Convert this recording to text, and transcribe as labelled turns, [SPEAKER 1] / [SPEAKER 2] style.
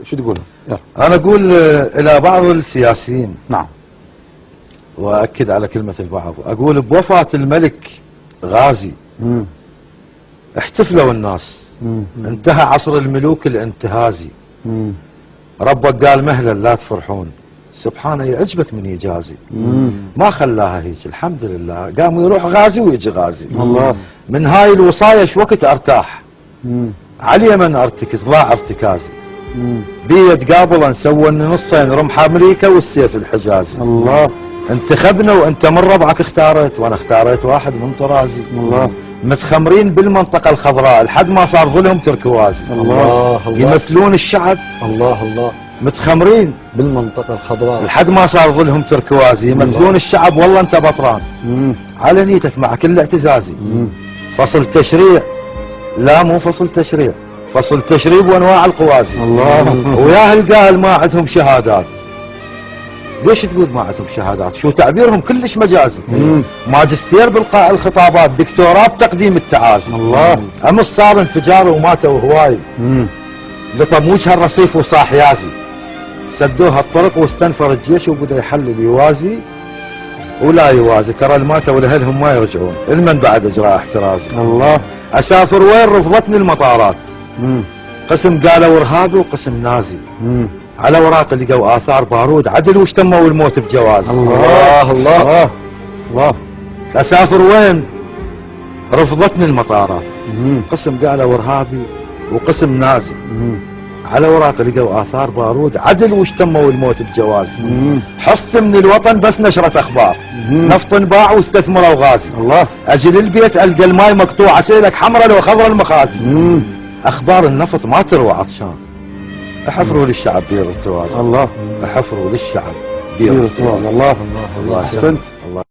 [SPEAKER 1] شو تقول؟ يلا.
[SPEAKER 2] أنا أقول إلى بعض السياسيين،
[SPEAKER 1] نعم،
[SPEAKER 2] وأكد على كلمة البعض، أقول بوفاة الملك غازي احتفلوا الناس. انتهى عصر الملوك الانتهازي. ربك قال مهلا لا تفرحون، سبحانه يعجبك من يجازي. ما خلاها هيك، الحمد لله قام يروح غازي ويجي غازي.
[SPEAKER 1] الله.
[SPEAKER 2] من هاي الوصاية ايش وقت ارتاح، على اليمن ارتكز ضاع ارتكازي. بيد قابل نسوى نصين، رمح امريكا والسيف الحجازي.
[SPEAKER 1] الله.
[SPEAKER 2] انتخبنا وانت من ربعك اختاريت، وانا اختاريت واحد من طرازي.
[SPEAKER 1] الله.
[SPEAKER 2] متخمرين بالمنطقة الخضراء لحد ما صار ظلهم تركوازي.
[SPEAKER 1] الله.
[SPEAKER 2] يمثلون الشعب.
[SPEAKER 1] الله الله.
[SPEAKER 2] متخمرين
[SPEAKER 1] بالمنطقة الخضراء
[SPEAKER 2] لحد ما صار ظلهم تركوازي، يمثلون الشعب والله انت بطران. على نيتك مع كل اعتزازي. فصل تشريع، لا مو فصل تشريع، فصل تشريب وانواع القوازي.
[SPEAKER 1] الله.
[SPEAKER 2] وياهل قال ما عندهم شهادات. ليش تقول ما عندهم شهادات؟ شو تعبيرهم كلش مجازي. ماجستير بالقاء الخطابات، دكتوراه بتقديم التعازي.
[SPEAKER 1] الله.
[SPEAKER 2] امس صار انفجار وماتوا هواي. لطم وجه الرصيف وصاح يازي. سدوها الطرق واستنفر الجيش وبدا يحلل يوازي ولا يوازي. ترى الماتوا ولهلهم ما يرجعون، المن بعد اجراء احترازي.
[SPEAKER 1] الله.
[SPEAKER 2] اسافر وين رفضتني المطارات. قسم قالوا ارهابي وقسم نازي. على اوراق لقوا اثار بارود، عدل وش تموا الموت بجواز.
[SPEAKER 1] الله الله الله.
[SPEAKER 2] اسافر وين رفضتني المطارات. قسم قالوا ارهابي وقسم نازي. على اوراق لقوا اثار بارود، عدل وش تموا الموت بجواز. حصت من الوطن بس نشرة اخبار، نفط باع واستثمروا غازي.
[SPEAKER 1] الله.
[SPEAKER 2] اجل البيت القى الماي مقطوع، اسالك حمرا لو خضرا المخازي. اخبار النفط ما تروى عطشان، احفروا للشعب بير التوازن.
[SPEAKER 1] الله.
[SPEAKER 2] احفروا للشعب
[SPEAKER 1] بير التوازن. الله الله. احسنت.
[SPEAKER 2] الله.